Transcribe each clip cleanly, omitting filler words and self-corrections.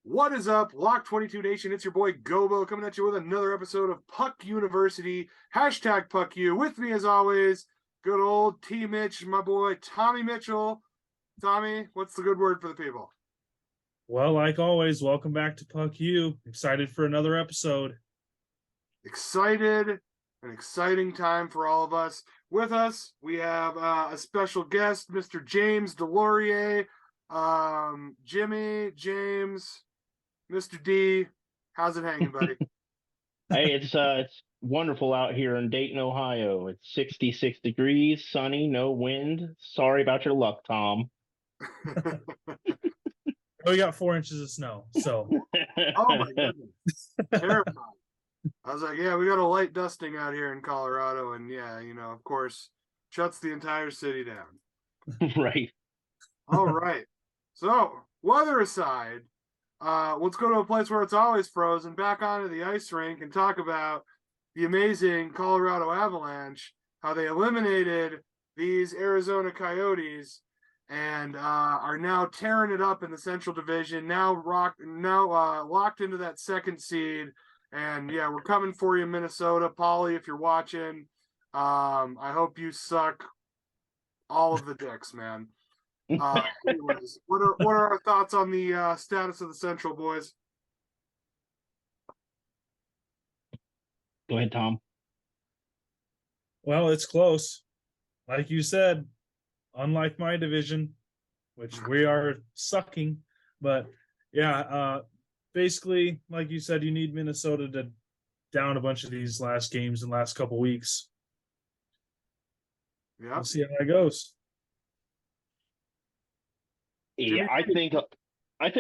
What is up, Lock 22 Nation? It's your boy GOBO coming at you with another episode of Puck University, hashtag PuckU. With me, as always, good old T Mitch, my boy Tommy Mitchell. Tommy, what's the good word for the people? Well, like always, welcome back to Puck U. Excited for another episode. Excited, an exciting time for all of us. With us, we have a special guest, Mr. James Deslauriers. Jimmy, James, Mr. D, how's it hanging, buddy? Hey, it's wonderful out here in Dayton, Ohio. It's 66 degrees, sunny, no wind. Sorry about your luck, Tom. We got 4 inches of snow, so. Oh my goodness. Terrifying. I was like, yeah, we got a light dusting out here in Colorado, and yeah, of course, shuts the entire city down. Right. All right. So, weather aside, let's go to a place where it's always frozen, back onto the ice rink, and talk about the amazing Colorado Avalanche, how they eliminated these Arizona Coyotes and are now tearing it up in the Central Division, now locked into that second seed. And yeah, we're coming for you, Minnesota. Paulie, if you're watching, I hope you suck all of the dicks, man. Anyways, what are our thoughts on the status of the Central, boys? Go ahead, Tom. Well, it's close. Like you said, unlike my division, which we are sucking. But yeah, basically, like you said, you need Minnesota to down a bunch of these last games in the last couple weeks. Yeah, we'll see how that goes. Yeah, I think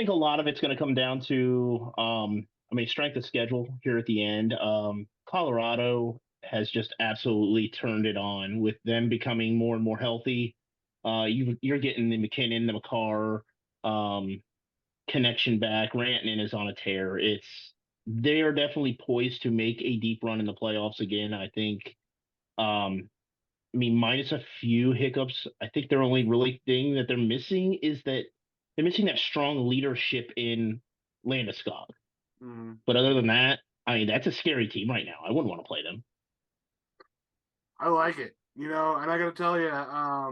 a lot of it's going to come down to, strength of schedule here at the end. Colorado has just absolutely turned it on with them becoming more and more healthy. You're getting the McKinnon, the McCarr connection back. Rantanen is on a tear. They are definitely poised to make a deep run in the playoffs again. I think. Minus a few hiccups, I think their only really thing that they're missing is that they're missing that strong leadership in Landeskog. But other than that, that's a scary team right now. I wouldn't want to play them. I like it, and I got to tell you, I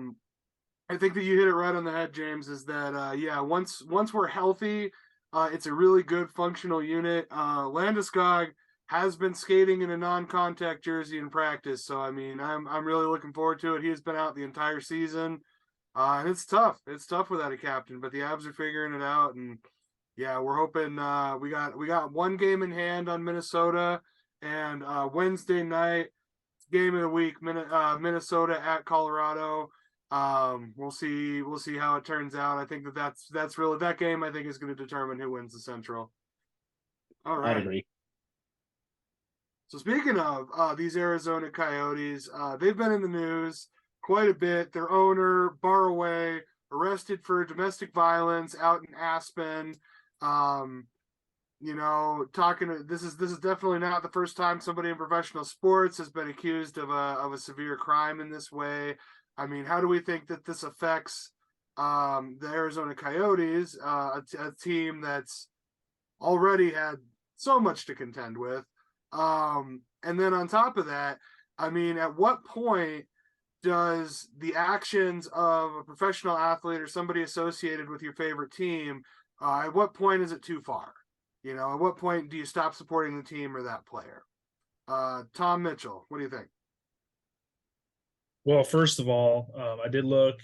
think that you hit it right on the head, James, is that, once we're healthy, it's a really good functional unit. Landeskog has been skating in a non-contact jersey in practice, so I'm really looking forward to it. He has been out the entire season, and it's tough. It's tough without a captain, but the Avs are figuring it out, and yeah, we're hoping we got one game in hand on Minnesota, and Wednesday night game of the week, Minnesota at Colorado. We'll see how it turns out. I think that's really that game. I think is going to determine who wins the Central. All right. I agree. So speaking of these Arizona Coyotes, they've been in the news quite a bit. Their owner, Barraway, arrested for domestic violence out in Aspen. This is definitely not the first time somebody in professional sports has been accused of a severe crime in this way. How do we think that this affects the Arizona Coyotes, a team that's already had so much to contend with? And then on top of that, at what point does the actions of a professional athlete or somebody associated with your favorite team, at what point is it too far? At what point do you stop supporting the team or that player? Tom Mitchell, what do you think? Well, first of all, I did look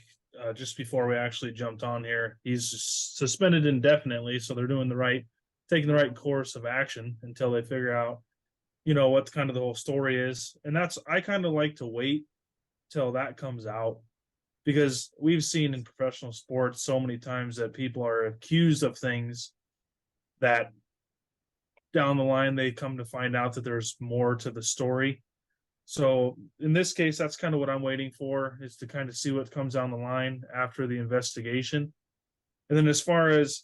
just before we actually jumped on here. He's suspended indefinitely, so they're taking the right course of action until they figure out, what kind of the whole story is. And I kind of like to wait till that comes out because we've seen in professional sports so many times that people are accused of things that down the line they come to find out that there's more to the story. So in this case, that's kind of what I'm waiting for, is to kind of see what comes down the line after the investigation. And then as far as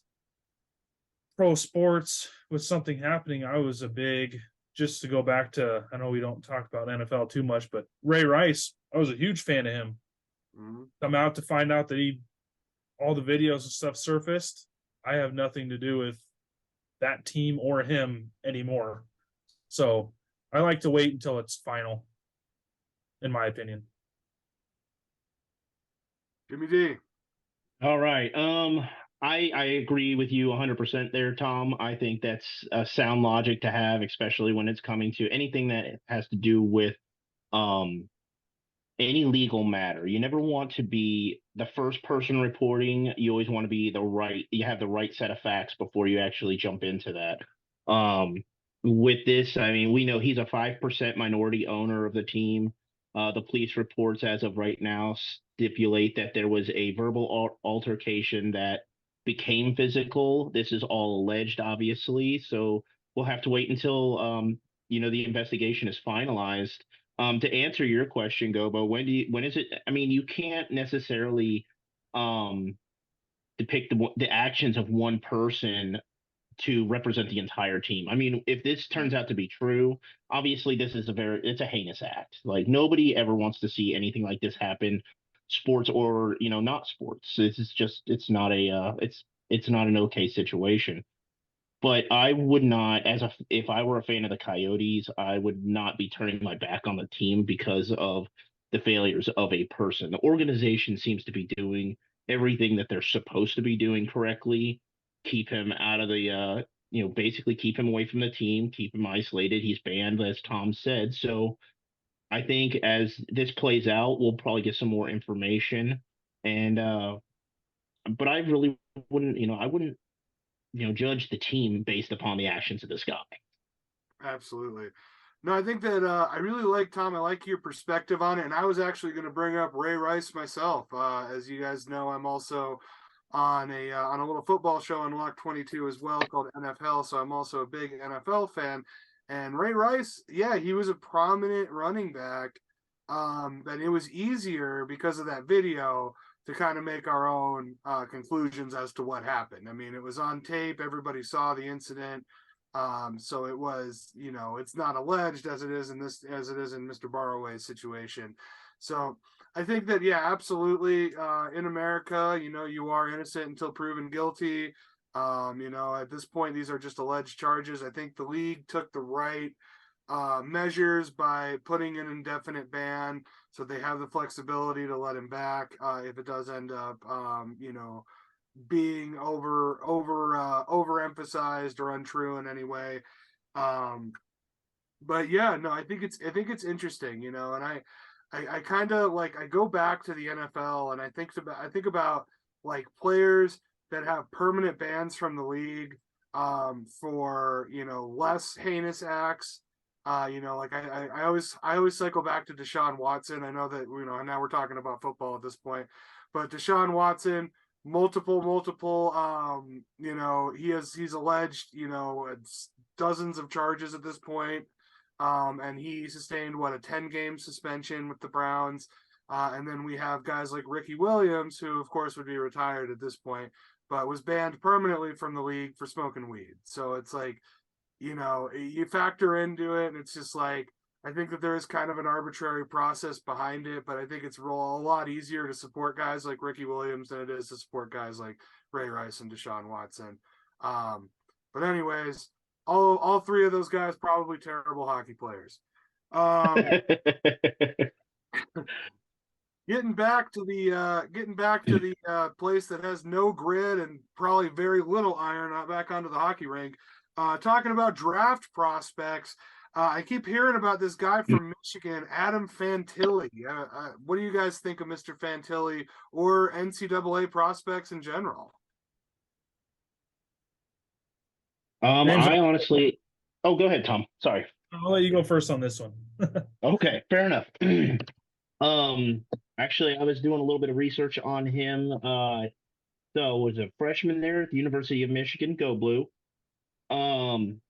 pro sports with something happening, I was a big, just to go back to, I know we don't talk about NFL too much, but Ray Rice, I was a huge fan of him. Mm-hmm. Come out to find out that all the videos and stuff surfaced. I have nothing to do with that team or him anymore. So I like to wait until it's final, in my opinion. Jimmy D. All right. I agree with you 100% there, Tom. I think that's a sound logic to have, especially when it's coming to anything that has to do with um any legal matter. You never want to be the first person reporting. You always want to be you have the right set of facts before you actually jump into that. With this, I mean, we know he's a 5% minority owner of the team. The police reports as of right now stipulate that there was a verbal altercation that became physical. This is all alleged, obviously. So we'll have to wait until the investigation is finalized. To answer your question, Gobo, when is it? I mean, you can't necessarily um, depict the actions of one person to represent the entire team. I mean, if this turns out to be true, obviously it's a heinous act. Like nobody ever wants to see anything like this happen, sports or not sports. This is just it's not an okay situation. But I would not, if I were a fan of the Coyotes, I would not be turning my back on the team because of the failures of a person. The organization seems to be doing everything that they're supposed to be doing correctly. Keep him out of basically keep him away from the team, keep him isolated. He's banned, as Tom said. So I think as this plays out, we'll probably get some more information. And but I really wouldn't, I wouldn't judge the team based upon the actions of this guy. Absolutely. No, I think that I really like Tom. I like your perspective on it, and I was actually going to bring up Ray Rice myself. As you guys know, I'm also on a little football show on Lock 22 as well called NFL, so I'm also a big NFL fan. And Ray Rice, yeah, he was a prominent running back. That it was easier because of that video to kind of make our own conclusions as to what happened. I mean, it was on tape; everybody saw the incident. So it was, it's not alleged as it is in Mr. Borroway's situation. So I think that, yeah, absolutely. In America, you are innocent until proven guilty. At this point, these are just alleged charges. I think the league took the right measures by putting an indefinite ban, so they have the flexibility to let him back if it does end up, being overemphasized or untrue in any way. But yeah, no, I think it's interesting, and I kind of like, I go back to the NFL and I think about like players that have permanent bans from the league for less heinous acts. Like I always cycle back to Deshaun Watson. I know that now we're talking about football at this point, but Deshaun Watson, multiple he's alleged it's dozens of charges at this point, and he sustained a 10-game suspension with the Browns, and then we have guys like Ricky Williams, who of course would be retired at this point, but was banned permanently from the league for smoking weed. So it's like, you factor into it and it's just like, I think that there is kind of an arbitrary process behind it, but I think it's a lot easier to support guys like Ricky Williams than it is to support guys like Ray Rice and Deshaun Watson. But anyways, all three of those guys probably terrible hockey players. Getting back to the place that has no grid and probably very little iron, back onto the hockey rink. Talking about draft prospects. I keep hearing about this guy from Michigan, Adam Fantilli. What do you guys think of Mr. Fantilli or NCAA prospects in general? James, I honestly, oh, go ahead, Tom. Sorry. I'll let you go first on this one. Okay, fair enough. Um, Actually, I was doing a little bit of research on him. So was a freshman there at the University of Michigan, Go Blue. Um,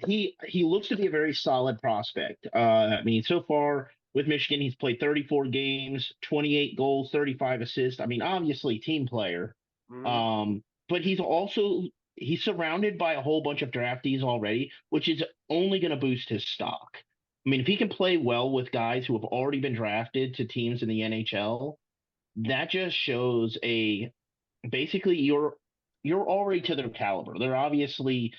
he looks to be a very solid prospect. I mean, so far with Michigan, he's played 34 games, 28 goals, 35 assists. I mean, obviously team player. Mhm. But he's surrounded by a whole bunch of draftees already, which is only going to boost his stock. I mean, if he can play well with guys who have already been drafted to teams in the NHL, that just shows a basically you're already to their caliber. They're obviously,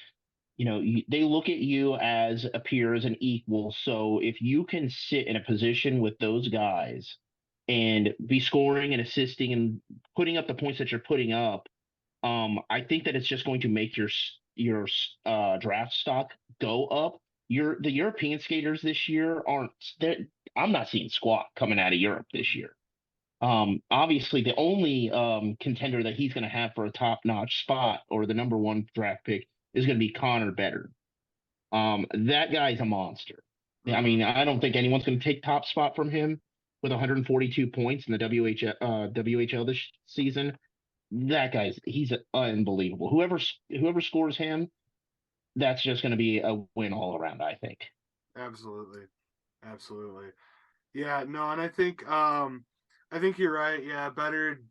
they look at you as a peer, as an equal. So if you can sit in a position with those guys and be scoring and assisting and putting up the points that you're putting up, I think that it's just going to make your draft stock go up. The European skaters this year aren't. I'm not seeing squat coming out of Europe this year. Obviously, the only contender that he's going to have for a top-notch spot or the number one draft pick is going to be Connor Bedard. That guy's a monster. I mean, I don't think anyone's going to take top spot from him with 142 points in the WHL this season. That he's unbelievable. Whoever scores him, that's just going to be a win all around, I think. Absolutely. Absolutely. Yeah, no, and I think you're right. Yeah, better.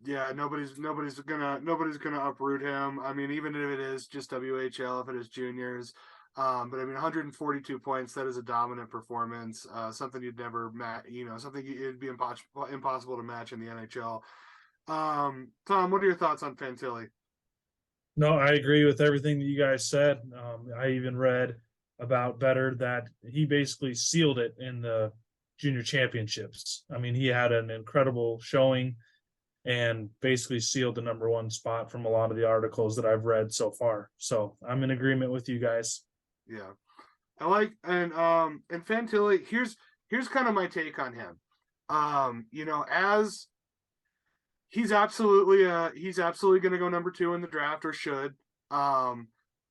Yeah, nobody's gonna uproot him. I mean, even if it is just WHL, if it is juniors, but I mean, 142 points. That is a dominant performance. Something you'd never match. Something it'd be impossible to match in the NHL. Tom, what are your thoughts on Fantilli? No, I agree with everything that you guys said. I even read about Better that he basically sealed it in the junior championships. I mean, he had an incredible showing and basically sealed the number one spot from a lot of the articles that I've read so far. So I'm in agreement with you guys. Yeah, I like and Fantilli. Here's kind of my take on him. As he's absolutely going to go number 2 in the draft or should. But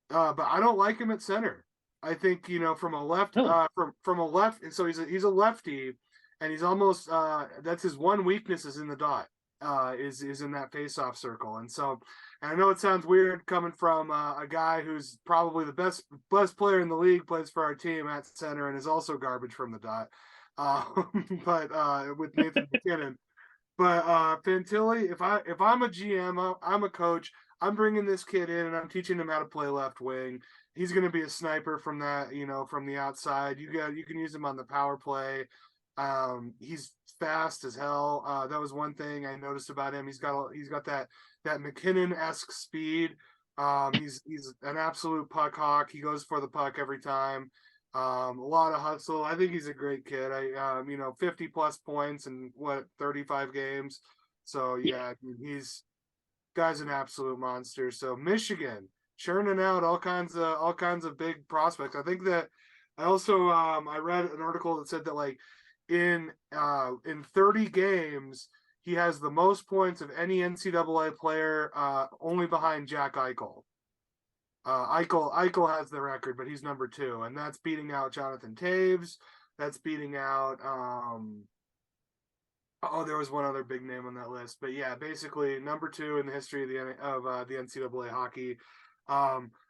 I don't like him at center. I think from a left from a left, and so he's a lefty, and he's almost that's his one weakness is in the dot. Is in that face-off circle, and I know it sounds weird coming from a guy who's probably the best player in the league, plays for our team at center, and is also garbage from the dot. But with Nathan McKinnon. But Fantilli, if I'm a GM, I'm a coach. I'm bringing this kid in and I'm teaching him how to play left wing. He's going to be a sniper from that, from the outside. You can use him on the power play. He's fast as hell. That was one thing I noticed about him. He's got that McKinnon-esque speed. He's an absolute puck hawk. He goes for the puck every time. A lot of hustle. I think he's a great kid. 50 plus points in 35 games. So yeah, guy's an absolute monster. So Michigan churning out all kinds of big prospects. I think that I also I read an article that said that like in 30 games he has the most points of any NCAA player, only behind Jack Eichel. Eichel has the record, but he's number 2, and that's beating out Jonathan Taves. That's beating out. There was one other big name on that list, but yeah, basically number 2 in the history of the NCAA hockey.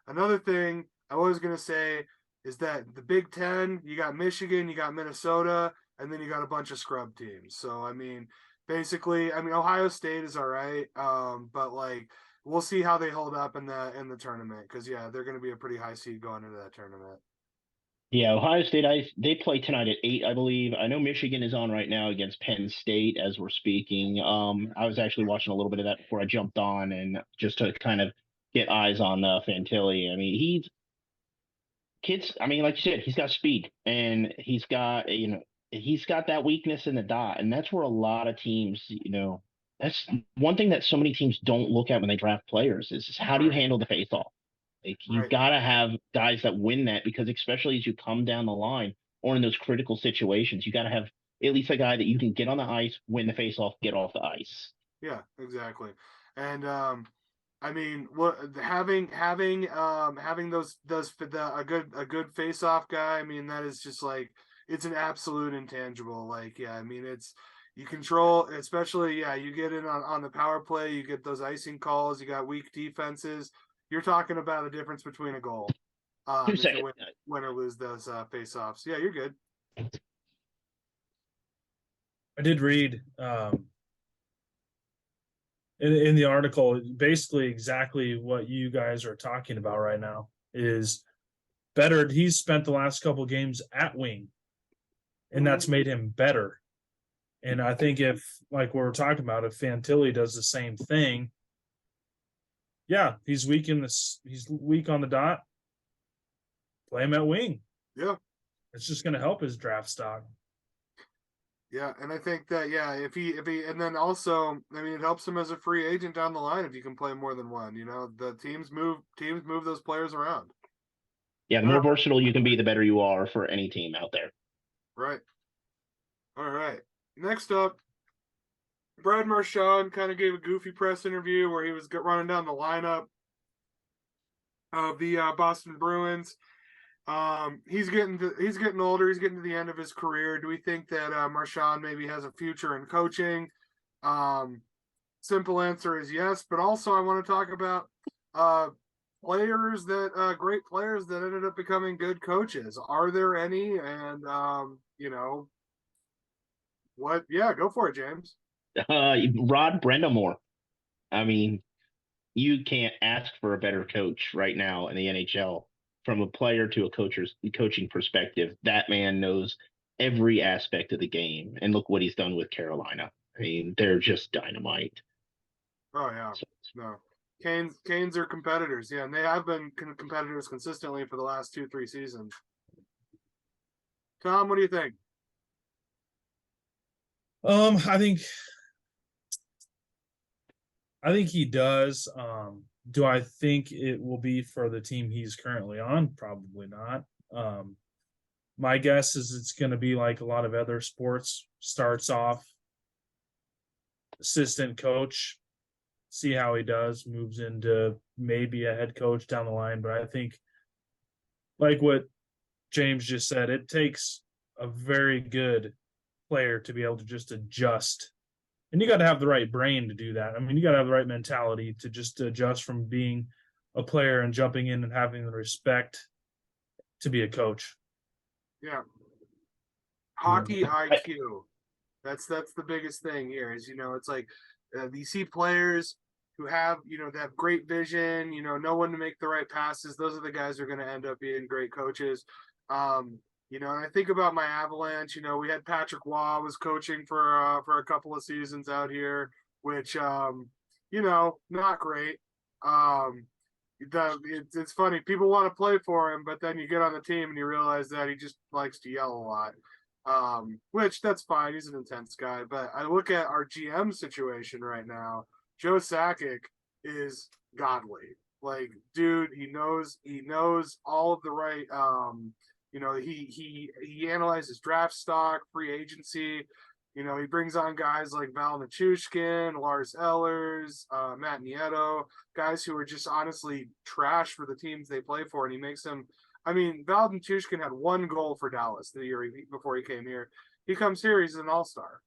Another thing I was gonna say is that the Big Ten, you got Michigan, you got Minnesota, and then you got a bunch of scrub teams. So I mean, basically, Ohio State is all right, but like. We'll see how they hold up in the tournament because they're going to be a pretty high seed going into that tournament. Yeah, Ohio State. They play tonight at 8, I believe. I know Michigan is on right now against Penn State as we're speaking. I was actually watching a little bit of that before I jumped on, and just to kind of get eyes on Fantilli. I mean, I mean, like you said, he's got speed, and he's got that weakness in the dot, and that's where a lot of teams, that's one thing that so many teams don't look at when they draft players is how do you handle the face-off? Like you Right. gotta have guys that win that because especially as you come down the line or in those critical situations, you gotta have at least a guy that you can get on the ice, win the face off, get off the ice. Yeah, exactly. And I mean, what having a good face off guy. I mean, that is just like it's an absolute intangible. Like, yeah, I mean, it's you control, especially yeah, you get in on the power play, you get those icing calls, you got weak defenses. You're talking about a difference between a goal. Two If you seconds. win or lose those face offs. Yeah, you're good. I did read in the article basically exactly what you guys are talking about right now is better. He's spent the last couple games at wing, and that's made him better. And I think if, like we were talking about, if Fantilli does the same thing, yeah, he's weak in this. He's weak on the dot. Play him at wing. Yeah. It's just going to help his draft stock. Yeah, and I think that yeah, if he and then also, I mean, it helps him as a free agent down the line if you can play more than one. You know, the teams move those players around. Yeah, the more versatile you can be, the better you are for any team out there. Right. All right. Next up, Brad Marchand kind of gave a goofy press interview where he was running down the lineup of the Boston Bruins. He's getting older. He's getting to the end of his career. Do we think that Marchand maybe has a future in coaching? Simple answer is yes. But also, I want to talk about great players that ended up becoming good coaches. Are there any? And you know, what? Yeah, go for it, James. Rod Brendamore. I mean, you can't ask for a better coach right now in the NHL. From a player to a coaching perspective, that man knows every aspect of the game. And look what he's done with Carolina. I mean, they're just dynamite. Oh yeah, no. Canes are competitors, yeah, and they have been competitors consistently for the last 2-3 seasons. Tom, what do you think? I think he does. Do I think it will be for the team he's currently on? Probably not. My guess is it's going to be like a lot of other sports. Starts off assistant coach, see how he does, moves into maybe a head coach down the line. But I think, like what James just said, it takes a very good player to be able to just adjust. And you got to have the right brain to do that. I mean, you got to have the right mentality to just adjust from being a player and jumping in and having the respect to be a coach. Yeah. Hockey IQ. That's the biggest thing here is, you know, it's like you see players who have, you know, they have great vision, you know when to make the right passes. Those are the guys who are going to end up being great coaches. You know, and I think about my Avalanche. You know, we had Patrick Waugh was coaching for a couple of seasons out here, which you know, not great. It's funny. People want to play for him, but then you get on the team and you realize that he just likes to yell a lot. Which that's fine. He's an intense guy. But I look at our GM situation right now. Joe Sakic is godly. Like, dude, he knows all of the right you know, he analyzes draft stock, free agency. You know, he brings on guys like Val Nichushkin, Lars Ellers, Matt Nieto, guys who are just honestly trash for the teams they play for, and he makes them. I mean, Val Nichushkin had one goal for Dallas the year before he came here. He comes here, he's an all-star.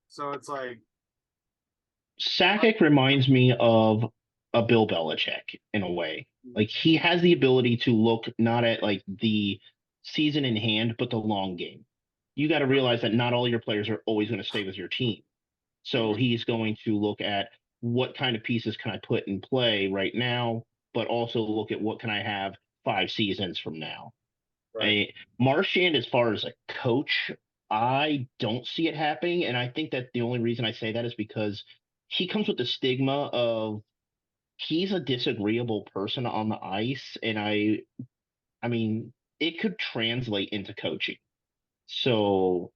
So it's like Sakic reminds me of a Bill Belichick in a way. Like he has the ability to look not at like the season in hand, but the long game. You got to realize that not all your players are always going to stay with your team. So he's going to look at what kind of pieces can I put in play right now, but also look at what can I have 5 seasons from now. Right. Marchand, as far as a coach, I don't see it happening. And I think that the only reason I say that is because he comes with the stigma of he's a disagreeable person on the ice. And I mean, it could translate into coaching. So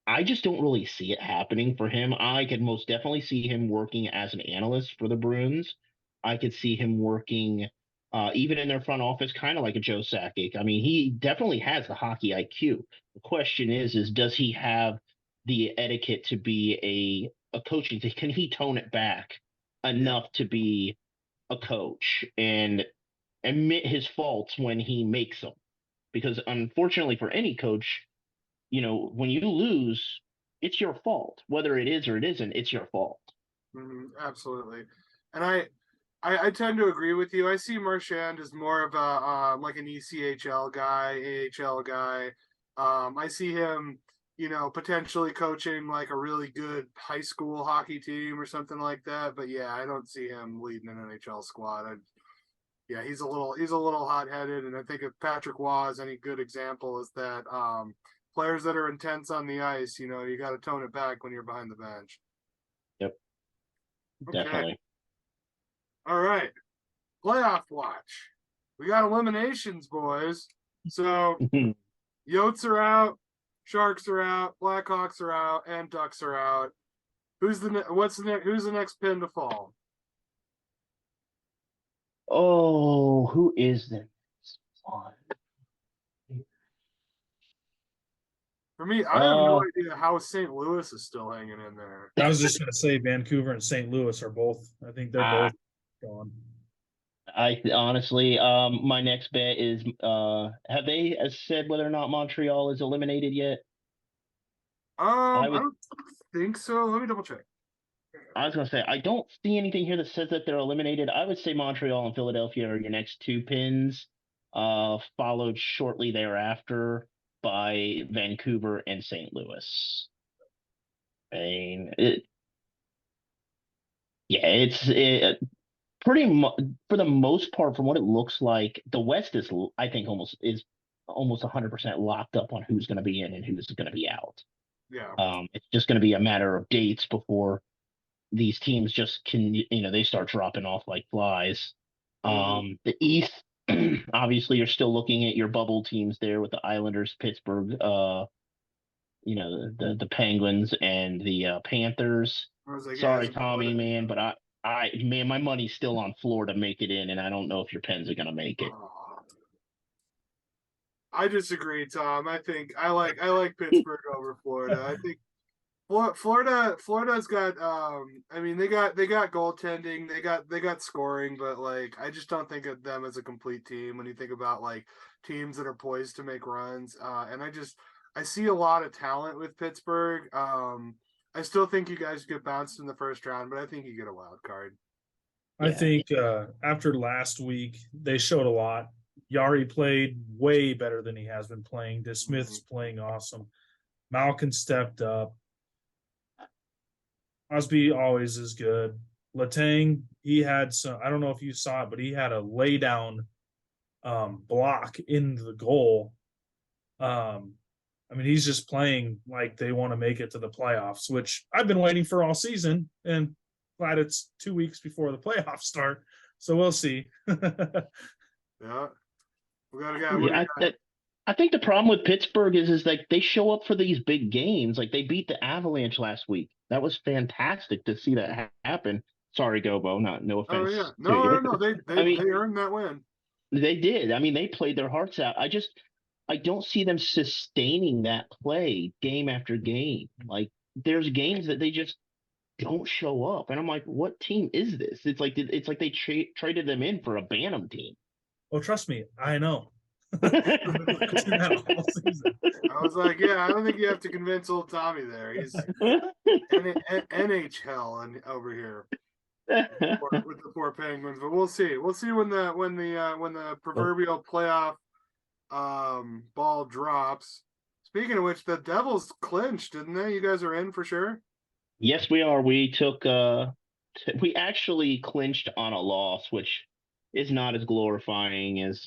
I just don't really see it happening for him. I could most definitely see him working as an analyst for the Bruins. I could see him working even in their front office, kind of like a Joe Sakic. I mean, he definitely has the hockey IQ. The question is does he have the etiquette to be a coaching? Can he tone it back enough to be a coach and admit his faults when he makes them? Because unfortunately for any coach, when you lose, it's your fault. Whether it is or it isn't, it's your fault. Absolutely. And I tend to agree with you. I see Marchand as more of a like an ECHL guy, AHL guy. I see him, potentially coaching like a really good high school hockey team or something like that. But yeah, I don't see him leading an NHL squad. Yeah, he's a little hot headed, and I think if Patrick Waugh is any good example, is that players that are intense on the ice, you got to tone it back when you're behind the bench. Yep, Okay. definitely. All right, playoff watch. We got eliminations, boys. So Yotes are out, Sharks are out, Blackhawks are out, and Ducks are out. Who's the next pin to fall? Oh, who is the next one? For me, I have no idea how St. Louis is still hanging in there. I was just going to say Vancouver and St. Louis are both. I think they're both gone. I honestly, my next bet is, have they said whether or not Montreal is eliminated yet? I don't think so. Let me double check. I was gonna say I don't see anything here that says that they're eliminated. I would say Montreal and Philadelphia are your next two pins, followed shortly thereafter by Vancouver and St. Louis. It's pretty much for the most part, from what it looks like, the West is, I think, almost 100% locked up on who's going to be in and who's going to be out. Yeah. It's just going to be a matter of dates before these teams just they start dropping off like flies. The East, obviously, you're still looking at your bubble teams there with the Islanders, Pittsburgh, the Penguins and the Panthers. Like, Sorry, Tommy, man, but man, my money's still on Florida to make it in, and I don't know if your Pens are gonna make it. I disagree, Tom. I think I like Pittsburgh over Florida. I think Florida's got I mean they got goaltending, they got scoring, but like I just don't think of them as a complete team when you think about like teams that are poised to make runs. And I see a lot of talent with Pittsburgh. I still think you guys get bounced in the first round, but I think you get a wild card. I think after last week, they showed a lot. Yari played way better than he has been playing. DeSmith's playing awesome. Malkin stepped up. Osby always is good. Letang, he had some, I don't know if you saw it, but he had a lay down block in the goal. I mean, he's just playing like they want to make it to the playoffs, which I've been waiting for all season, and glad it's 2 weeks before the playoffs start. So we'll see. Yeah. I think the problem with Pittsburgh is like they show up for these big games. Like they beat the Avalanche last week. That was fantastic to see that happen. Sorry, Gobo. No offense. Oh yeah, no. They earned that win. They did. I mean, they played their hearts out. I don't see them sustaining that play game after game. Like there's games that they just don't show up, and I'm like, what team is this? It's like they traded them in for a Bantam team. Oh, trust me, I know. I was like, yeah, I don't think you have to convince old Tommy there. He's NHL and over here with the poor Penguins. But we'll see. We'll see when the proverbial playoff ball drops. Speaking of which, the Devils clinched, didn't they? You guys are in for sure. Yes, we are. We we actually clinched on a loss, which is not as glorifying as,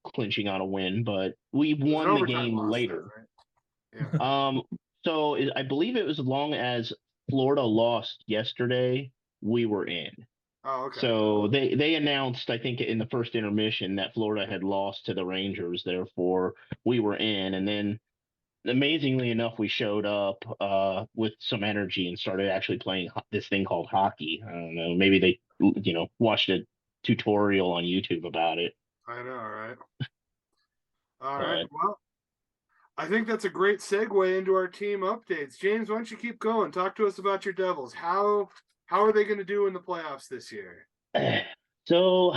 clinching on a win, but we won the game later. Right? Yeah. So I believe it was as long as Florida lost yesterday, we were in. Oh, okay. So they announced, I think, in the first intermission that Florida had lost to the Rangers, therefore we were in. And then amazingly enough, we showed up with some energy and started actually playing this thing called hockey. I don't know, maybe they, watched tutorial on YouTube about it. I know, right? All right. But Well, I think that's a great segue into our team updates. James, why don't you keep going? Talk to us about your Devils. How are they going to do in the playoffs this year? so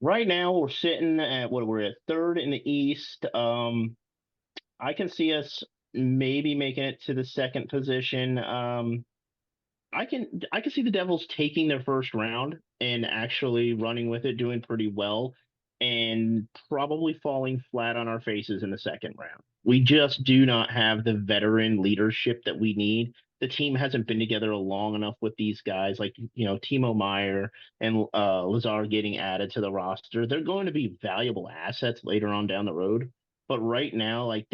right now we're sitting at what we're at third in the East. I can see us maybe making it to the second position. I can see the Devils taking their first round and actually running with it, doing pretty well, and probably falling flat on our faces in the second round. We just do not have the veteran leadership that we need. The team hasn't been together long enough with these guys, like Timo Meyer and Lazar getting added to the roster. They're going to be valuable assets later on down the road. But right now, like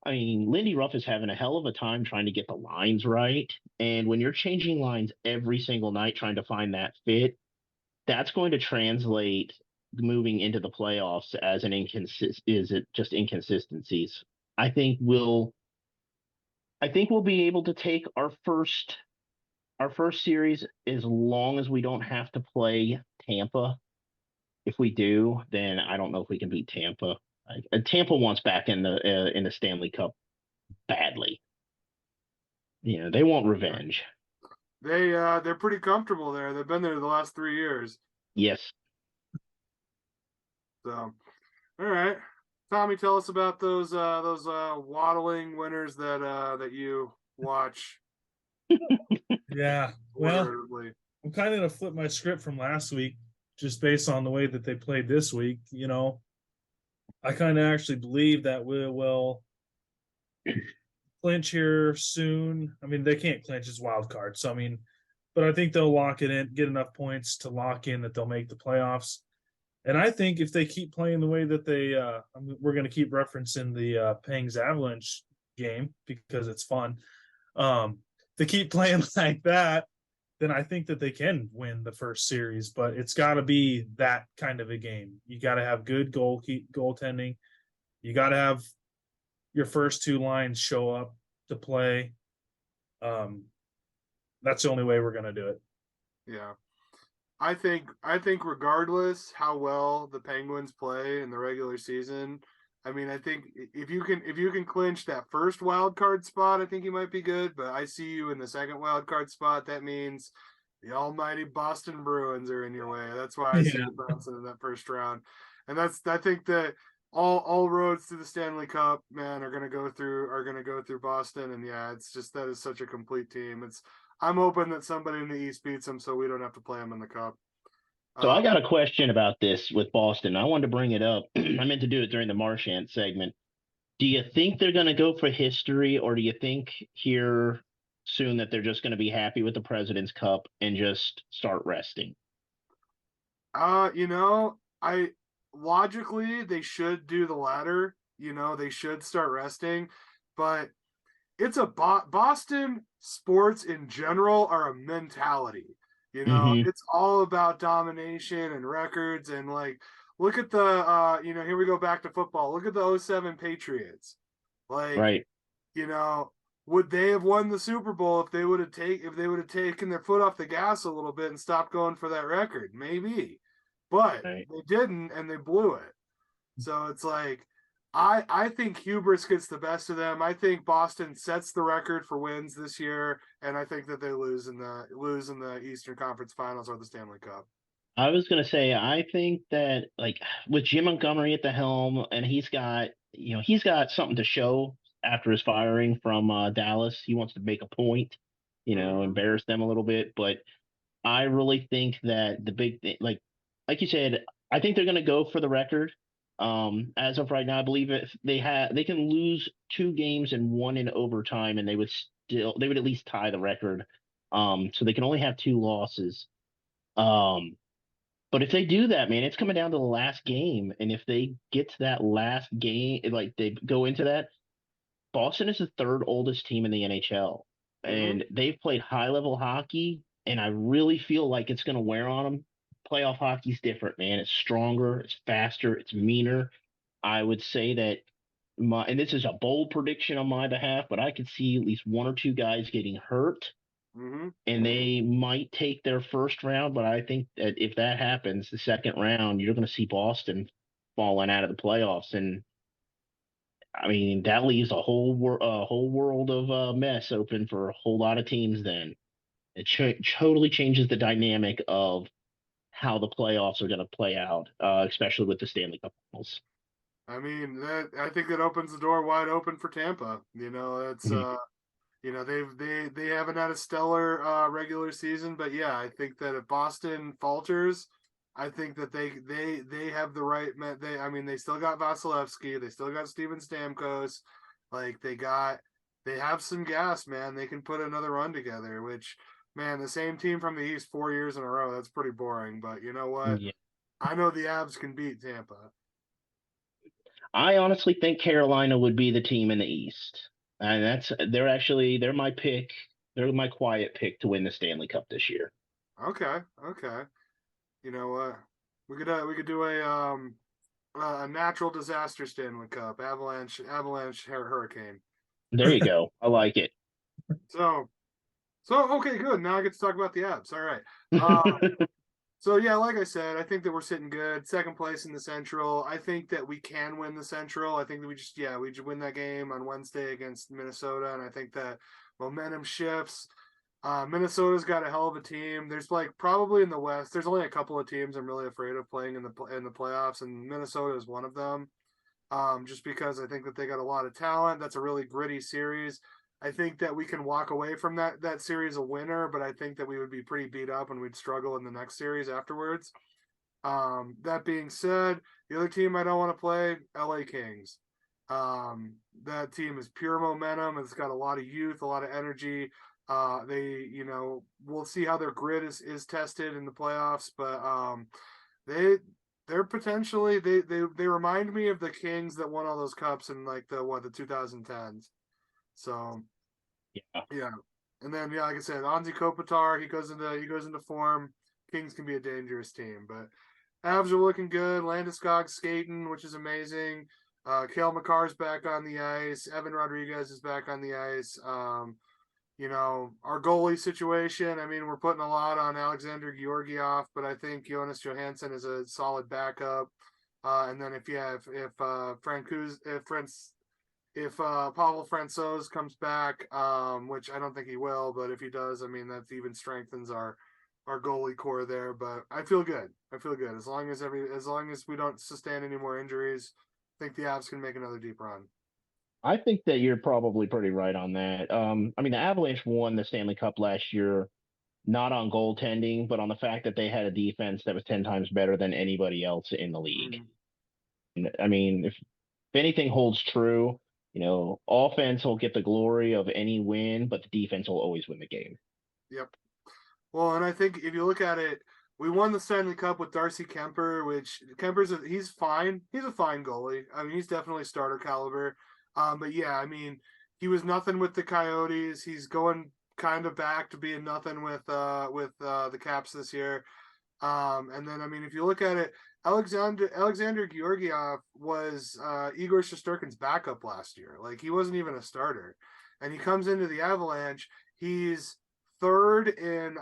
Lindy Ruff is having a hell of a time trying to get the lines right. And when you're changing lines every single night trying to find that fit, that's going to translate moving into the playoffs as is it just inconsistencies. I think we'll I think we'll be able to take our first series as long as we don't have to play Tampa. If we do, then I don't know if we can beat Tampa. Tampa wants back in the Stanley Cup badly. They want revenge. They're pretty comfortable there. They've been there the last 3 years. Yes. So, all right, Tommy, tell us about those waddling winners that you watch. Yeah. Well, I'm kind of gonna flip my script from last week, just based on the way that they played this week. I kind of actually believe that we will clinch here soon. I mean, they can't clinch as wild card. So, but I think they'll lock it in, get enough points to lock in that they'll make the playoffs. And I think if they keep playing the way that we're going to keep referencing the Pangs Avalanche game because it's fun. They keep playing like that, then I think that they can win the first series. But it's got to be that kind of a game. You got to have good goaltending. You got to have your first two lines show up to play. That's the only way we're going to do it. Yeah. I think regardless how well the Penguins play in the regular season, I think if you can clinch that first wild card spot, I think you might be good. But I see you in the second wild card spot. That means the almighty Boston Bruins are in your way. That's why I see you bouncing in that first round. And I think that all roads to the Stanley Cup, man, are gonna go through Boston. And yeah, it's just that is such a complete team. I'm hoping that somebody in the East beats them so we don't have to play them in the Cup. So I got a question about this with Boston. I wanted to bring it up. I meant to do it during the Marchand segment. Do you think they're going to go for history, or do you think here soon that they're just going to be happy with the President's Cup and just start resting? I logically they should do the latter. They should start resting, but it's a Boston sports in general are a mentality. It's all about domination and records and look at the here we go back to football. Look at the 07 Patriots. Right. Would they have won the Super Bowl if they would have taken their foot off the gas a little bit and stopped going for that record? Maybe. But they didn't and they blew it. So it's I think hubris gets the best of them. I think Boston sets the record for wins this year, and I think that they lose in the Eastern Conference Finals or the Stanley Cup. I was going to say, I think that with Jim Montgomery at the helm, and he's got something to show after his firing from Dallas. He wants to make a point, embarrass them a little bit. But I really think that the big thing, like you said, I think they're going to go for the record. As of right now, I believe if they can lose 2 games and 1 in overtime, and they would at least tie the record. So they can only have 2 losses. But if they do that, man, it's coming down to the last game, and if they get to that last game, they go into that, Boston is the 3rd oldest team in the NHL, and they've played high level hockey, and I really feel like it's going to wear on them. Playoff hockey's different, man. It's stronger, it's faster, it's meaner. I would say that and this is a bold prediction on my behalf, but I could see at least 1 or 2 guys getting hurt and they might take their first round. But I think that if that happens, the second round, you're going to see Boston falling out of the playoffs, and I mean that leaves a whole world of mess open for a whole lot of teams. Then it totally changes the dynamic of how the playoffs are going to play out, especially with the Stanley Cup Finals. I mean, I think that opens the door wide open for Tampa. You know, it's you know, they haven't had a stellar regular season, but yeah, I think that if Boston falters, I think that they have the right. I mean, they still got Vasilevsky, they still got Steven Stamkos, like they have some gas, man. They can put another run together. Which, man, the same team from the East 4 years in a row. That's pretty boring. But you know what? Yeah. I know the Avs can beat Tampa. I honestly think Carolina would be the team in the East, and they're my pick. They're my quiet pick to win the Stanley Cup this year. Okay, okay. You know what? We could do a natural disaster Stanley Cup, avalanche, hurricane. There you go. I like it. So okay, good. Now I get to talk about the Abs. All right. So yeah, like I said, I think that we're sitting good. Second place in the Central. I think that we can win the Central. I think that we just win that game on Wednesday against Minnesota, and I think that momentum shifts. Minnesota's got a hell of a team. There's like probably in the West, there's only a couple of teams I'm really afraid of playing in the playoffs, and Minnesota is one of them. Just because I think that they got a lot of talent. That's a really gritty series. I think that we can walk away from that series a winner, but I think that we would be pretty beat up and we'd struggle in the next series afterwards. That being said, the other team I don't want to play, LA Kings. That team is pure momentum. It's got a lot of youth, a lot of energy. We'll see how their grit is tested in the playoffs, but they're potentially they remind me of the Kings that won all those cups in like the 2010s. So yeah. And then like I said, Anze Kopitar, he goes into form. Kings can be a dangerous team, but Avs are looking good. Landeskog's skating, which is amazing. Cale Makar's back on the ice. Evan Rodriguez is back on the ice. Our goalie situation, I mean, we're putting a lot on Alexander Georgiev, but I think Jonas Johansson is a solid backup. And then if Pavel Francouz comes back, which I don't think he will, but if he does, I mean, that even strengthens our goalie core there. But I feel good. As long as we don't sustain any more injuries, I think the Avs can make another deep run. I think that you're probably pretty right on that. I mean, the Avalanche won the Stanley Cup last year, not on goaltending, but on the fact that they had a defense that was 10 times better than anybody else in the league. I mean, if anything holds true, offense will get the glory of any win, but the defense will always win the game. Yep. Well, and I think if you look at it, we won the Stanley Cup with Darcy Kemper, which he's fine. He's a fine goalie. I mean, he's definitely starter caliber. But yeah, I mean, he was nothing with the Coyotes. He's going kind of back to being nothing with the Caps this year. And then, I mean, if you look at it, Alexander Georgiev was Igor Shesterkin's backup last year. Like, he wasn't even a starter, and he comes into the Avalanche. He's third in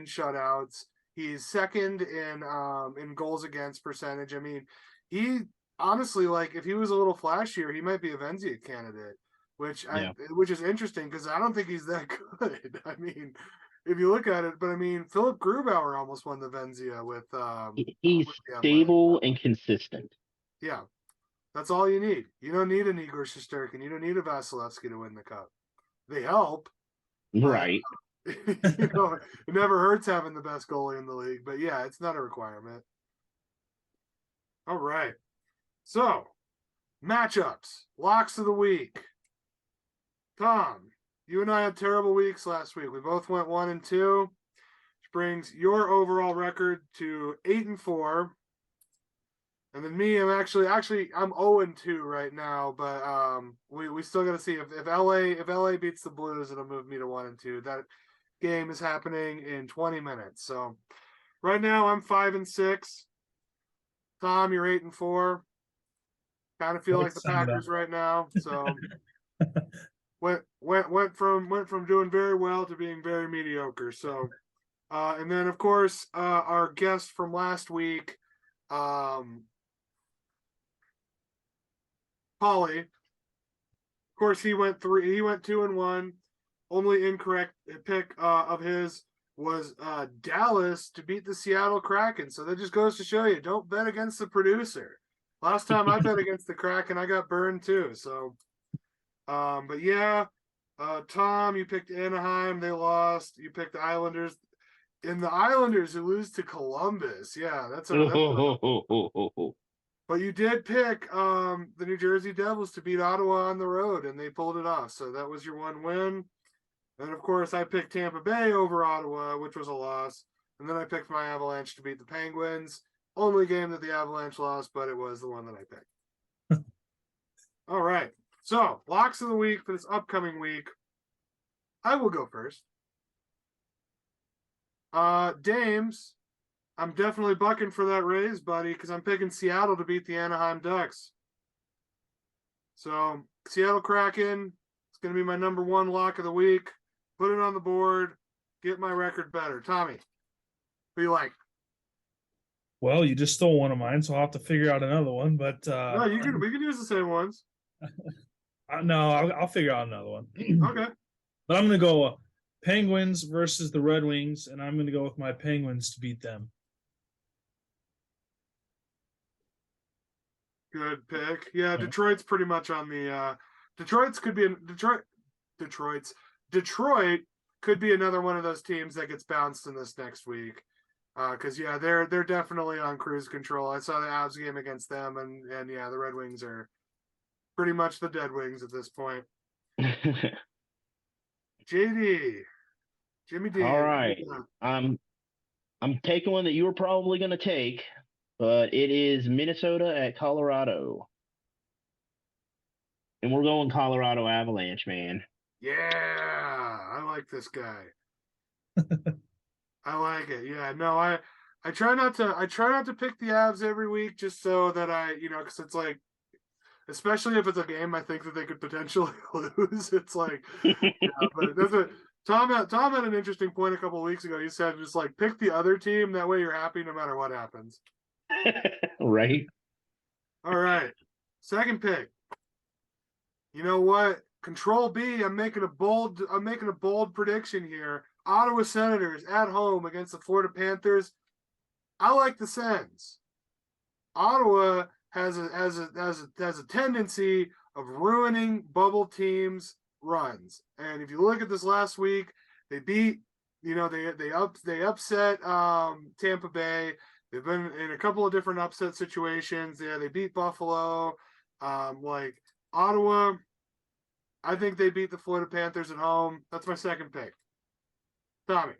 shutouts. He's second in goals against percentage. I mean, he honestly, like, if he was a little flashier, he might be a Vezina candidate, which is interesting because I don't think he's that good. I mean, if you look at it, but I mean, Philip Grubauer almost won the Vezina with. He's stable and consistent. Yeah, that's all you need. You don't need an Igor Shesterkin. You don't need a Vasilevsky to win the cup. They help, right? It never hurts having the best goalie in the league. But yeah, it's not a requirement. All right, so matchups, locks of the week. Tom, you and I had terrible weeks last week. We both went 1-2, which brings your overall record to 8-4. And then me, I'm actually I'm 0-2 right now, but we still got to see if LA beats the Blues, it'll move me to 1-2. That game is happening in 20 minutes. So right now I'm 5-6. Tom, you're 8-4. Kind of feel like the Packers right now. So went from doing very well to being very mediocre. So, and then of course our guest from last week, Polly. Of course, he went 2-1. Only incorrect pick of his was Dallas to beat the Seattle Kraken. So that just goes to show you, don't bet against the producer. Last time I bet against the Kraken, I got burned too. So, but yeah, Tom, you picked Anaheim. They lost. You picked the Islanders. And the Islanders who lose to Columbus. Yeah, that's but you did pick the New Jersey Devils to beat Ottawa on the road, and they pulled it off. So that was your one win. And of course, I picked Tampa Bay over Ottawa, which was a loss. And then I picked my Avalanche to beat the Penguins. Only game that the Avalanche lost, but it was the one that I picked. All right. So, locks of the week for this upcoming week. I will go first. Dames, I'm definitely bucking for that raise, buddy, because I'm picking Seattle to beat the Anaheim Ducks. So, Seattle Kraken, it's going to be my number one lock of the week. Put it on the board. Get my record better. Tommy, what do you like? Well, you just stole one of mine, so I'll have to figure out another one. But No, we can use the same ones. No, I'll figure out another one. Okay. But I'm going to go Penguins versus the Red Wings, and I'm going to go with my Penguins to beat them. Good pick. Yeah, Detroit's pretty much on the Detroit could be another one of those teams that gets bounced in this next week. Because yeah, they're definitely on cruise control. I saw the Avs game against them, and yeah, the Red Wings are pretty much the dead wings at this point. JD, Jimmy D. All right, I'm taking one that you were probably going to take, but it is Minnesota at Colorado, and we're going Colorado Avalanche, man. Yeah, I like this guy. I like it. Yeah, no, I try not to pick the Avs every week just so that because it's like, especially if it's a game I think that they could potentially lose. It's like, but it doesn't. Tom had an interesting point a couple of weeks ago. He said just like pick the other team, that way you're happy no matter what happens. Right. All right, second pick. You know what? Control B. I'm making a bold prediction here. Ottawa Senators at home against the Florida Panthers. I like the Sens. Ottawa has a tendency of ruining bubble teams' runs. And if you look at this last week, they beat, they upset Tampa Bay. They've been in a couple of different upset situations. Yeah, they beat Buffalo. Like Ottawa, I think they beat the Florida Panthers at home. That's my second pick. Tommy.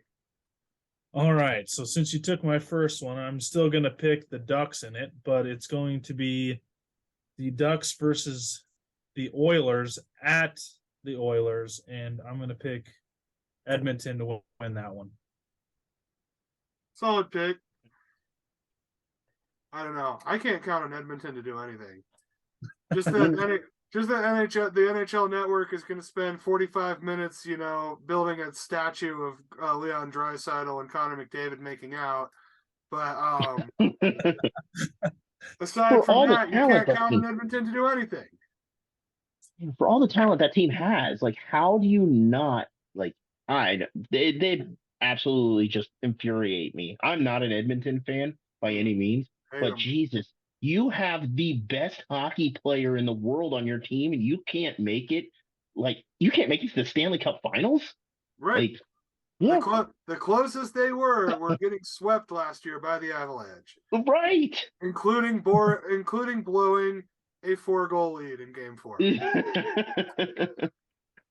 All right. So since you took my first one, I'm still going to pick the Ducks in it, but it's going to be the Ducks versus the Oilers at the Oilers, and I'm going to pick Edmonton to win that one. Solid pick. I don't know. I can't count on Edmonton to do anything. Just that the NHL Network is going to spend 45 minutes, building a statue of Leon Draisaitl and Connor McDavid making out. But aside from that, you can't count on Edmonton to do anything. For all the talent that team has, like, how do you not they absolutely just infuriate me. I'm not an Edmonton fan by any means, but Jesus, you have the best hockey player in the world on your team, and you can't make it. Like, you can't make it to the Stanley Cup Finals, right? Like, yeah. The closest they were getting swept last year by the Avalanche, right? Including blowing a 4-goal lead in Game 4.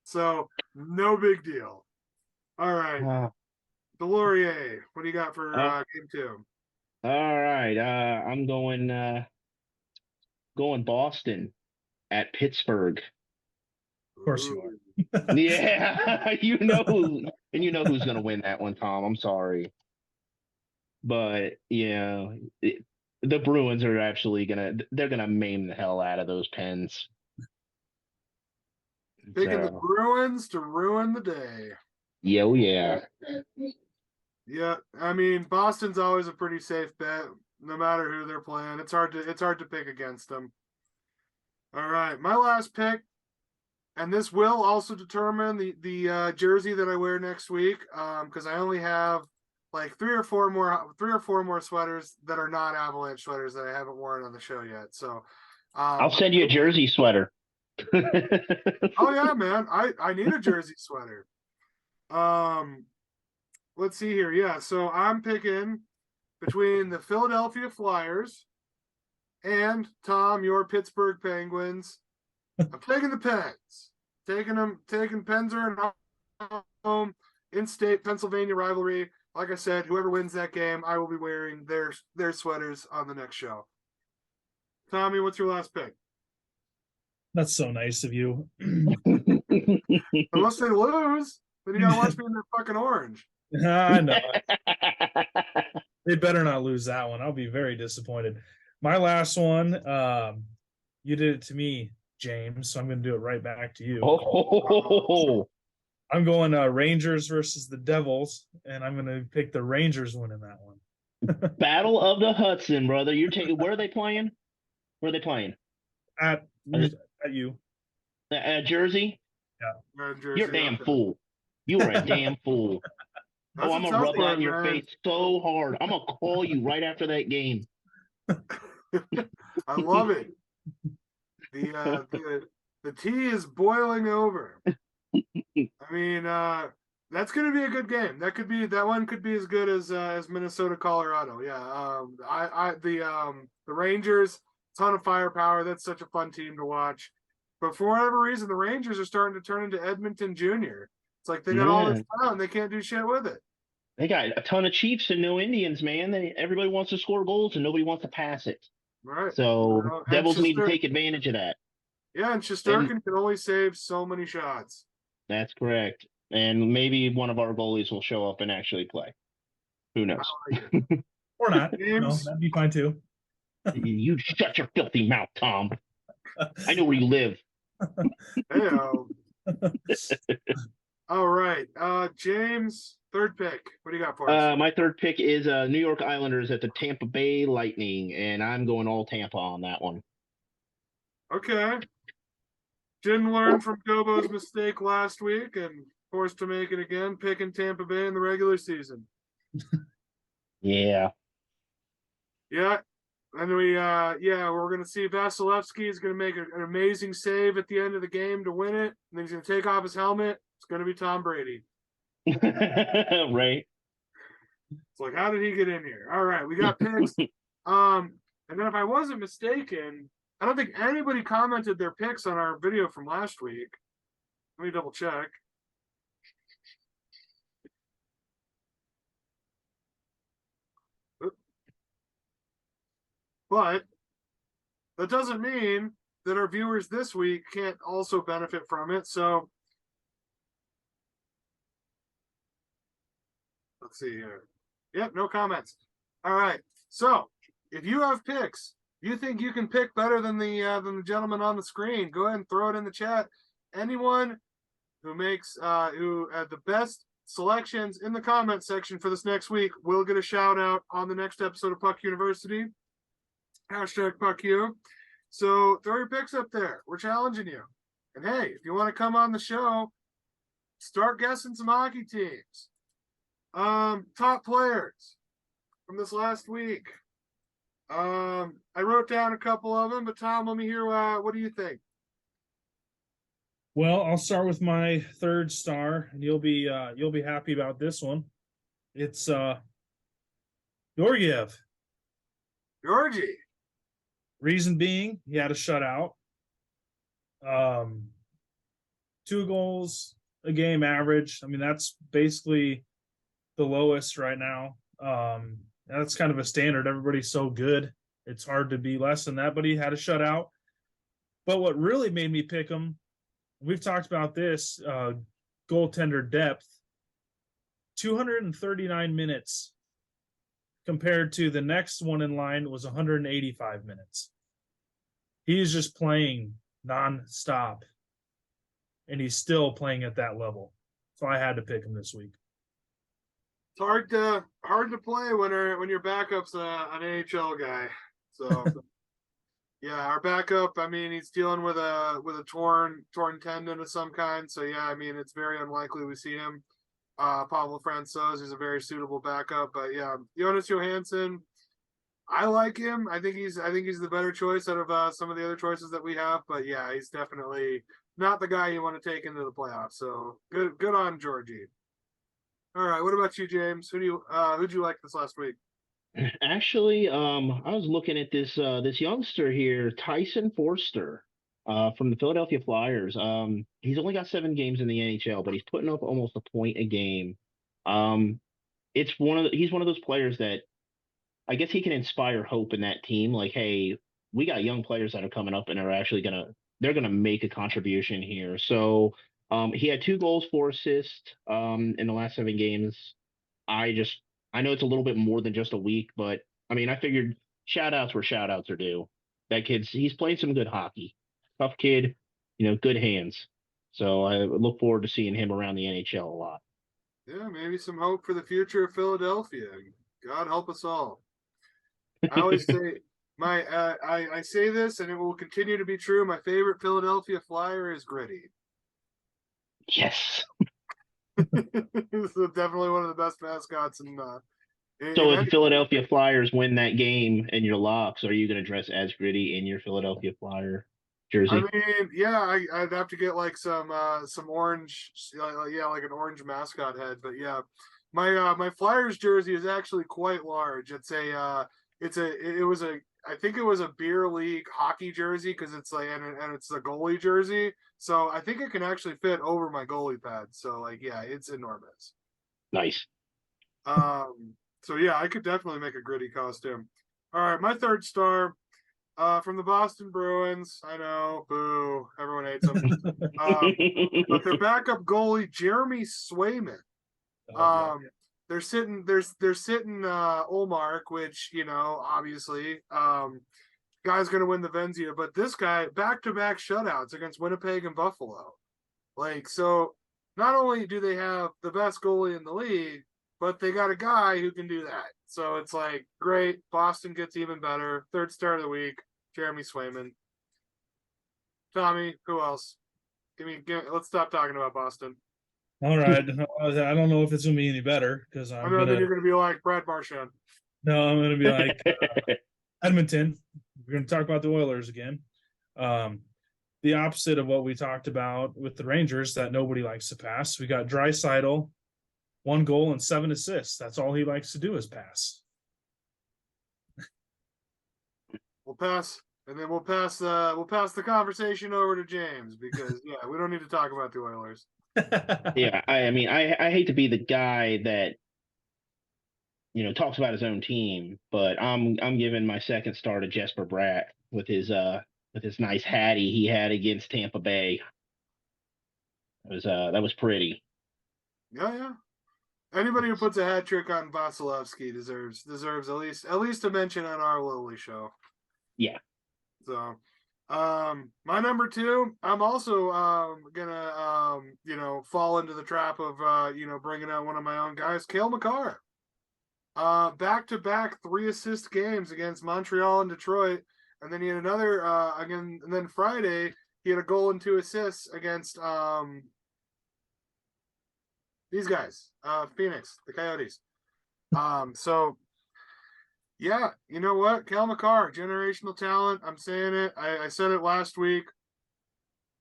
So no big deal. All right, Deslauriers, what do you got for Game 2? All right, I'm going Boston at Pittsburgh. Of course you are. Yeah, you know who's going to win that one, Tom. I'm sorry, but the Bruins are actually they're gonna maim the hell out of those Pens. Picking the So, Bruins to ruin the day. yeah. Yeah, I mean Boston's always a pretty safe bet, no matter who they're playing. It's hard to pick against them. All right, my last pick, and this will also determine the jersey that I wear next week. Because I only have like three or four more sweaters that are not Avalanche sweaters that I haven't worn on the show yet. So, I'll send you a jersey sweater. oh yeah, man, I need a jersey sweater. Let's see here. Yeah, so I'm picking between the Philadelphia Flyers and Tom, your Pittsburgh Penguins. I'm taking the Pens. Taking Penzer and home in-state Pennsylvania rivalry. Like I said, whoever wins that game, I will be wearing their sweaters on the next show. Tommy, what's your last pick? That's so nice of you. Unless they lose, then you gotta watch me in their fucking orange. I know. They better not lose that one. I'll be very disappointed. My last one, you did it to me, James, so I'm going to do it right back to you. Oh, I'm going Rangers versus the Devils, and I'm going to pick the Rangers winning that one. Battle of the Hudson, brother. You're taking. Where are they playing? Where are they playing? At you. Jersey. Yeah. Jersey, You're a damn fool. You are a damn fool. That's I'm gonna rub that in your face so hard. I'm gonna call you right after that game. I love it. The tea is boiling over. I mean, that's going to be a good game. That one could be as good as Minnesota, Colorado. Yeah. The Rangers, ton of firepower. That's such a fun team to watch. But for whatever reason, the Rangers are starting to turn into Edmonton Junior. It's like they got all this talent, and they can't do shit with it. They got a ton of Chiefs and no Indians, man. Everybody wants to score goals and nobody wants to pass it. Right. So Devils need to take advantage of that. Yeah, and Shesterkin can only save so many shots. That's correct. And maybe one of our goalies will show up and actually play. Who knows? Or not. No, that'd be fine too. You shut your filthy mouth, Tom. I know where you live. Hey-o. All right. James, third pick. What do you got for us? My third pick is New York Islanders at the Tampa Bay Lightning, and I'm going all Tampa on that one. Okay. Didn't learn from GOBO's mistake last week and forced to make it again, picking Tampa Bay in the regular season. Yeah. Yeah. And we're going to see Vasilevsky is going to make an amazing save at the end of the game to win it. And then he's going to take off his helmet. It's going to be Tom Brady. Right. It's like, how did he get in here? All right, we got picks. And then if I wasn't mistaken, I don't think anybody commented their picks on our video from last week. Let me double check. But that doesn't mean that our viewers this week can't also benefit from it. So let's see here. Yep, no comments. All right. So if you have picks, you think you can pick better than the gentleman on the screen, go ahead and throw it in the chat. Anyone who makes who had the best selections in the comment section for this next week will get a shout out on the next episode of Puck University. Hashtag Puck U. So throw your picks up there. We're challenging you. And hey, if you want to come on the show, start guessing some hockey teams. Top players from this last week. I wrote down a couple of them, but Tom, let me hear what do you think? Well, I'll start with my third star, and you'll be happy about this one. It's Georgiev. Georgie. Reason being, he had a shutout. 2 goals a game average. I mean, that's basically the lowest right now. That's kind of a standard. Everybody's so good. It's hard to be less than that, but he had a shutout. But what really made me pick him, we've talked about this, goaltender depth, 239 minutes compared to the next one in line was 185 minutes. He's just playing nonstop. and he's still playing at that level. So I had to pick him this week. It's hard to play when your backup's an NHL guy. So yeah, our backup. I mean, he's dealing with a torn tendon of some kind. So yeah, I mean, it's very unlikely we see him. Pavel Francouz is a very suitable backup, but yeah, Jonas Johansson. I like him. I think he's the better choice out of some of the other choices that we have. But yeah, he's definitely not the guy you want to take into the playoffs. So good on Georgie. All right, what about you, James? Who'd you like this last week? Actually, I was looking at this youngster here, Tyson Forster, from the Philadelphia Flyers. He's only got 7 games in the NHL, but he's putting up almost a point a game. He's one of those players that I guess he can inspire hope in that team. Like, hey, we got young players that are coming up and are actually they're gonna make a contribution here. So, he had 2 goals, 4 assists, in the last 7 games. I know it's a little bit more than just a week, but I mean, I figured shout outs where shout outs are due. He's playing some good hockey. Tough kid, good hands. So I look forward to seeing him around the NHL a lot. Yeah, maybe some hope for the future of Philadelphia. God help us all. I always say I say this, and it will continue to be true. My favorite Philadelphia Flyer is Gritty. Yes. He's definitely one of the best mascots So if any the Philadelphia Flyers win that game and your locks, are you going to dress as Gritty in your Philadelphia Flyer jersey? I mean, yeah, I'd have to get like some orange, yeah, like an orange mascot head. But yeah, my Flyers jersey is actually quite large. I think it was a beer league hockey jersey because it's like and it's the goalie jersey. So I think it can actually fit over my goalie pad. So like, yeah, it's enormous. Nice. So yeah, I could definitely make a Gritty costume. All right, my third star. From the Boston Bruins. I know, boo. Everyone hates them. But their backup goalie, Jeremy Swayman. They're sitting Olmark, which, obviously, guy's gonna win the Venzia, but this guy back-to-back shutouts against Winnipeg and Buffalo. Like, so not only do they have the best goalie in the league, but they got a guy who can do that. So it's like, great. Boston gets even better. Third star of the week, Jeremy Swayman. Tommy, who else? Let's stop talking about Boston. All right. I don't know if it's going to be any better because I know that you're going to be like Brad Marchand. No, I'm going to be like Edmonton. We're going to talk about the Oilers again. The opposite of what we talked about with the Rangers that nobody likes to pass. We got Draisaitl, 1 goal and 7 assists. That's all he likes to do is pass. We'll pass, and then we'll pass the conversation over to James because yeah, we don't need to talk about the Oilers. Yeah, I mean, I hate to be the guy that talks about his own team, but I'm giving my second star to Jesper Bratt with his nice hattie he had against Tampa Bay. That was pretty. Yeah. Anybody who puts a hat trick on Vasilevsky deserves at least a mention on our lowly show. Yeah. So, my number 2, I'm also gonna fall into the trap of bringing out one of my own guys, Cale Makar. Back-to-back 3-assist games against Montreal and Detroit, and then he had another again, and then Friday he had a goal and 2 assists against these guys, Phoenix, the Coyotes. So yeah, you know what? Cale Makar, generational talent. I'm saying it. I said it last week.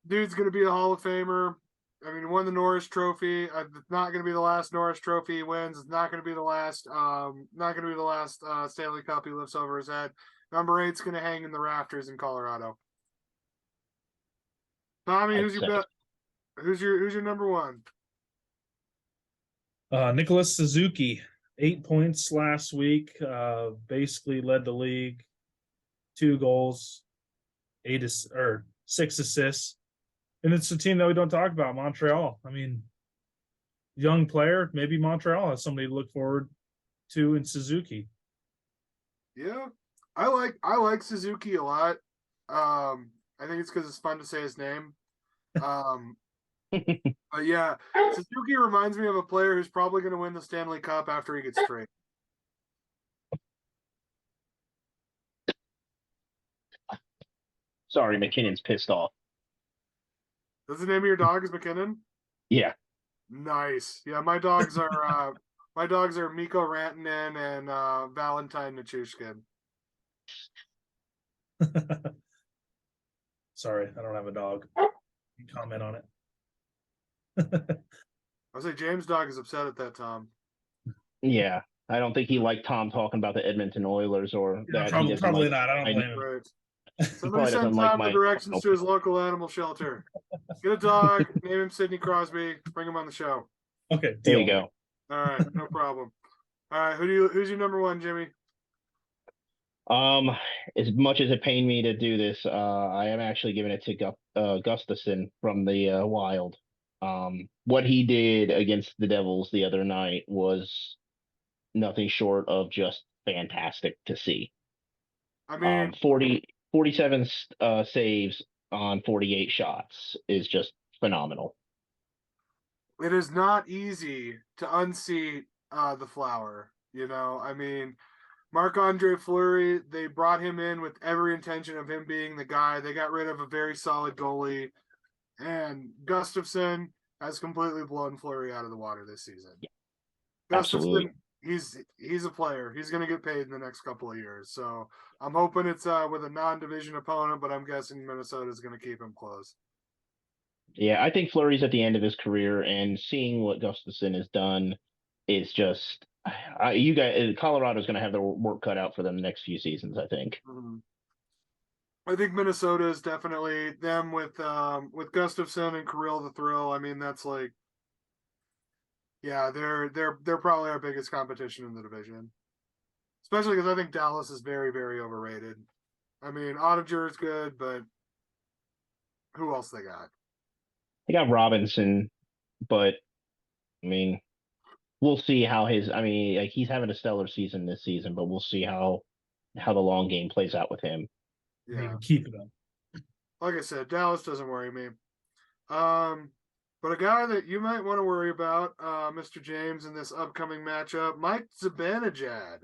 Dude's gonna be a Hall of Famer. I mean, he won the Norris Trophy. It's not gonna be the last Norris Trophy he wins. It's not gonna be the last. Stanley Cup he lifts over his head. Number 8's gonna hang in the rafters in Colorado. Tommy, who's your number 1? Nicholas Suzuki, 8 points last week. Basically led the league, 2 goals, 6 assists. And it's a team that we don't talk about, Montreal. I mean, young player, maybe Montreal has somebody to look forward to in Suzuki. Yeah, I like Suzuki a lot. I think it's because it's fun to say his name. But yeah, Suzuki reminds me of a player who's probably going to win the Stanley Cup after he gets traded. Sorry, McKinnon's pissed off. Does the name of your dog is McKinnon? Yeah. Nice. Yeah, my dogs are Mikko Rantanen and Valentine Nichushkin. Sorry, I don't have a dog. You can comment on it. I say James' dog is upset at that, Tom. Yeah. I don't think he liked Tom talking about the Edmonton Oilers or Yeah, that. probably not. I don't blame him. Right. He Somebody probably send doesn't like Tom the my directions to his local animal shelter. Get a dog, name him Sidney Crosby, bring him on the show. Okay, There deal. you go. All right, no problem. All right, who's your number one, Jimmy? As much as it pained me to do this, I am actually giving it to Gustafson from the Wild. What he did against the Devils the other night was nothing short of just fantastic to see. I mean, 47 saves on 48 shots is just phenomenal. it is not easy to unseat the Flower. You know, I mean, Marc-Andre Fleury, they brought him in with every intention of him being the guy. They got rid of a very solid goalie, and Gustafson has completely blown Fleury out of the water this season. Yeah, Gustafson, absolutely. he's a player. He's going to get paid in the next couple of years. So I'm hoping it's with a non-division opponent, but I'm guessing Minnesota is going to keep him close. Yeah, I think Fleury's at the end of his career, and seeing what Gustafson has done is just you guys. Colorado's going to have their work cut out for them the next few seasons, I think. Mm-hmm. I think Minnesota is definitely them with Gustafson and Kirill the Thrill. I mean, that's like, yeah, they're probably our biggest competition in the division, especially because I think Dallas is very, very overrated. I mean, Ottinger is good, but who else they got? They got Robinson, but I mean, we'll see how his. I mean, like he's having a stellar season this season, but we'll see how the long game plays out with him. Yeah, Keep it up. like I said, Dallas doesn't worry me. But a guy that you might want to worry about, Mr. James, in this upcoming matchup, Mike Zibanejad.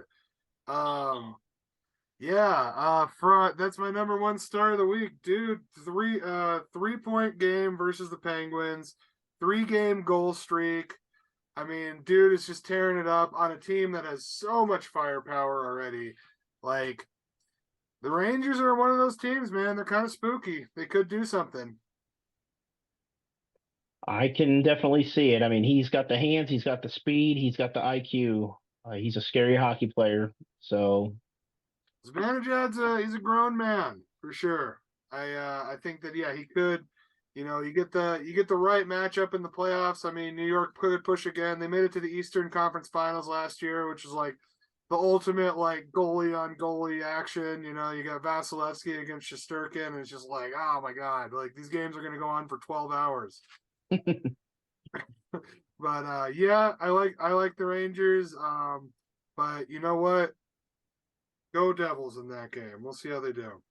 That's my number one star of the week, dude. 3-point game versus the Penguins, 3-game goal streak. I mean, dude is just tearing it up on a team that has so much firepower already. Like, the Rangers are one of those teams, man. They're kind of spooky. They could do something. I can definitely see it. I mean, he's got the hands, he's got the speed, he's got the IQ. He's a scary hockey player. So Zibanejad's he's a grown man for sure. I think that he could, you get the right matchup in the playoffs. I mean, New York could push again. They made it to the Eastern Conference Finals last year, which was like the ultimate like goalie on goalie action. You got Vasilevsky against Shesterkin, and it's just like, oh my god, like these games are gonna go on for 12 hours. But yeah, I like the Rangers. But you know what? Go Devils in that game. We'll see how they do.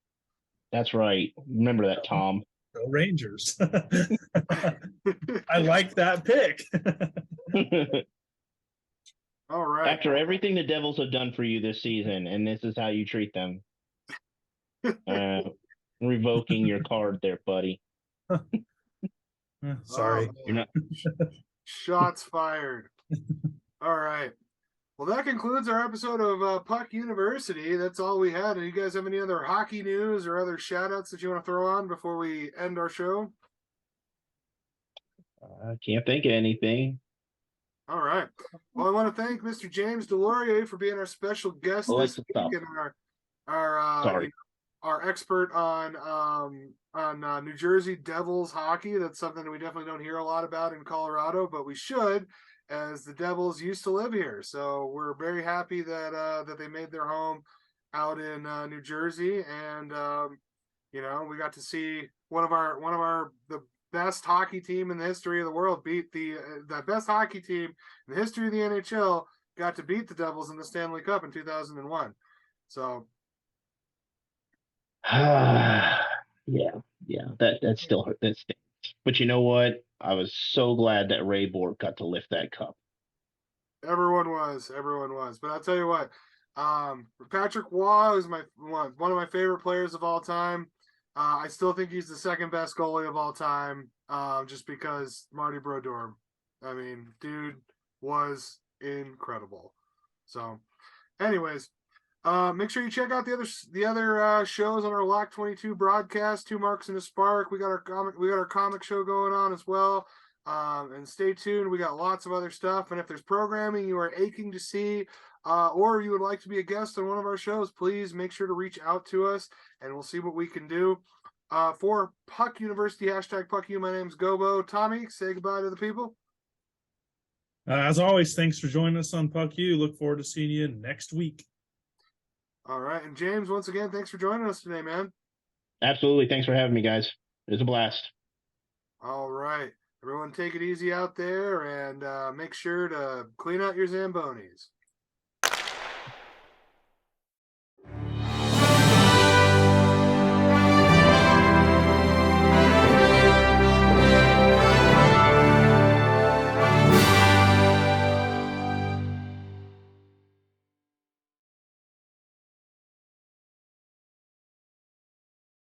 that's right. Remember that, Tom. Go Rangers. I like that pick. All right. After everything the Devils have done for you this season, and this is how you treat them. Revoking your card there, buddy. Sorry. You're not. Shots fired. All right. Well, that concludes our episode of Puck University. That's all we had. Do you guys have any other hockey news or other shout outs that you want to throw on before we end our show? I can't think of anything. All right. Well, I want to thank Mr. James Deslauriers for being our special guest this week and our expert on New Jersey Devils hockey. That's something that we definitely don't hear a lot about in Colorado, but we should, as the Devils used to live here. So we're very happy that they made their home out in New Jersey, and we got to see one of the best hockey team in the history of the world beat the best hockey team in the history of the NHL. Got to beat the Devils in the Stanley Cup in 2001. So. Yeah, that still hurt. But you know what? I was so glad that Ray Bork got to lift that cup. Everyone was. But I'll tell you what, Patrick Waugh is one of my favorite players of all time. I still think he's the second best goalie of all time, just because Marty Brodeur. I mean, dude was incredible. So, anyways, make sure you check out the other shows on our Lock 22 broadcast. Two Marks and a Spark. We got our comic show going on as well. And stay tuned. We got lots of other stuff. And if there's programming you are aching to see, or you would like to be a guest on one of our shows, please make sure to reach out to us, and we'll see what we can do. For Puck University, #PuckU, my name's Gobo. Tommy, say goodbye to the people. As always, thanks for joining us on Puck U. Look forward to seeing you next week. All right. And James, once again, thanks for joining us today, man. Absolutely. Thanks for having me, guys. It was a blast. All right. Everyone take it easy out there, and make sure to clean out your Zambonis.